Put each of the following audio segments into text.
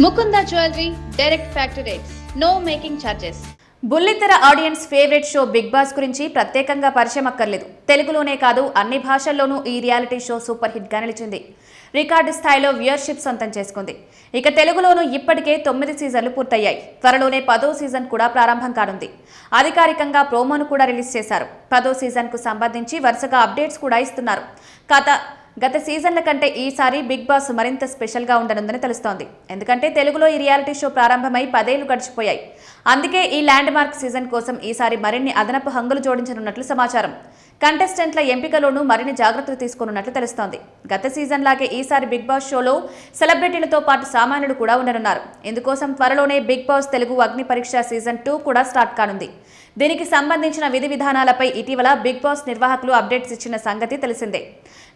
Mukunda Jewelry, direct factory rates, no making charges. బుల్లితెర audience favourite show Bigg Boss గురించి ప్రత్యేకంగా పరిచయం అక్కర్లేదు. తెలుగులోనే కాదు అన్ని భాషల్లోనూ ఈ రియాలిటీ షో సూపర్ హిట్ గా నిలిచింది. రికార్డు స్థాయిలో వ్యూయర్షిప్ సొంతం చేసుకుంది. ఇక తెలుగులోనూ ఇప్పటికే 9 సీజన్లు పూర్తయ్యాయి. త్వరలోనే 10వ సీజన్ కూడా ప్రారంభం కానుంది. అధికారికంగా ప్రోమోను కూడా రిలీజ్ చేశారు. 10వ సీజన్ కు సంబంధించి వరుసగా అప్డేట్స్ కూడా ఇస్తున్నారు. గత సీజన్ల కంటే ఈసారి బిగ్ బాస్ మరింత స్పెషల్ గా ఉండనుందని తెలుస్తోంది. ఎందుకంటే తెలుగులో ఈ రియాలిటీ షో ప్రారంభమై 10 ఏళ్లు గడిచిపోయాయి. అందుకే ఈ ల్యాండ్ మార్క్ సీజన్ కోసం ఈసారి మరిన్ని అదనపు హంగులు జోడించనున్నట్లు సమాచారం. కంటెస్టెంట్ల ఎంపికలోనూ మరిన్ని జాగ్రత్తలు తీసుకోనున్నట్లు తెలుస్తోంది. గత సీజన్ లాగే ఈసారి బిగ్ బాస్ షోలో సెలబ్రిటీలతో పాటు సామాన్యులు కూడా ఉండనున్నారు. ఇందుకోసం త్వరలోనే బిగ్ బాస్ తెలుగు అగ్ని పరీక్ష సీజన్ 2 కూడా స్టార్ట్ కానుంది. దీనికి సంబంధించిన విధి విధానాలపై ఇటీవల బిగ్ బాస్ నిర్వాహకులు అప్డేట్స్ ఇచ్చిన సంగతి తెలిసిందే.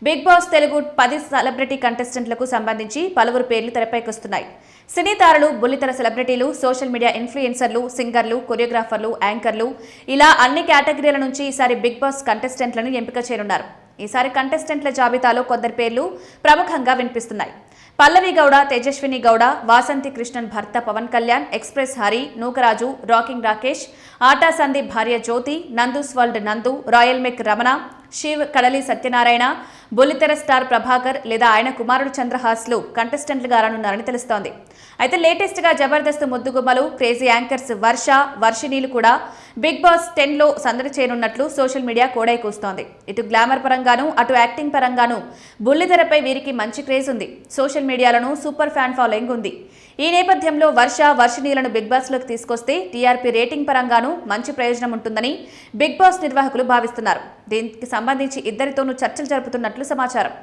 బిగ్ బాస్ తెలుగు 10 సెలబ్రిటీ కంటెస్టెంట్లకు సంబంధించి పలువురు పేర్లు తెరపైకొస్తున్నాయి. సినీ తారలు, బుల్లితెర సెలబ్రిటీలు, సోషల్ మీడియా ఇన్ఫ్లుయెన్సర్లు, సింగర్లు, కొరియోగ్రాఫర్లు, యాంకర్లు ఇలా అన్ని కేటగిరీల నుంచి ఈసారి బిగ్ బాస్ కంటెస్టెంట్లను ఎంపిక చేయనున్నారు. ఈసారి కంటెస్టెంట్ల జాబితాలో కొందరి పేర్లు ప్రముఖంగా వినిపిస్తున్నాయి. పల్లవి గౌడ, తేజస్విని గౌడ, వాసంతి కృష్ణన్ భర్త పవన్ కళ్యాణ్, ఎక్స్ప్రెస్ హరి, నూకరాజు, రాకింగ్ రాకేష్, ఆటా సందీప్ భార్య జ్యోతి, నందూస్ వరల్డ్ నందు, రాయల్ మెక్ రమణ, శివ్ కడలి సత్యనారాయణ, బుల్లితెర స్టార్ ప్రభాకర్ లేదా ఆయన కుమారుడు చంద్రహాస్లు కంటెస్టెంట్లుగా రానున్నారని తెలుస్తోంది. అయితే లేటెస్ట్ గా జబర్దస్త్ ముద్దుగుమ్మలు, క్రేజీ యాంకర్స్ వర్షిణీలు కూడా బిగ్ బాస్ 10లో సందడి చేయనున్నట్లు సోషల్ మీడియా కోడై కూస్తోంది. ఇటు గ్లామర్ పరంగానూ అటు యాక్టింగ్ పరంగానూ బుల్లితెరపై వీరికి మంచి క్రేజ్ ఉంది. సోషల్ మీడియాలోనూ సూపర్ ఫ్యాన్ ఫాలోయింగ్ ఉంది. ఈ నేపథ్యంలో వర్షిణీలను బిగ్ బాస్ లోకి తీసుకొస్తే టీఆర్పీ రేటింగ్ పరంగానూ మంచి ప్రయోజనం ఉంటుందని బిగ్ బాస్ నిర్వాహకులు భావిస్తున్నారు. దీనికి సంబంధించి ఇద్దరితోనూ చర్చలు జరుపుతున్నట్లు సమాచారం.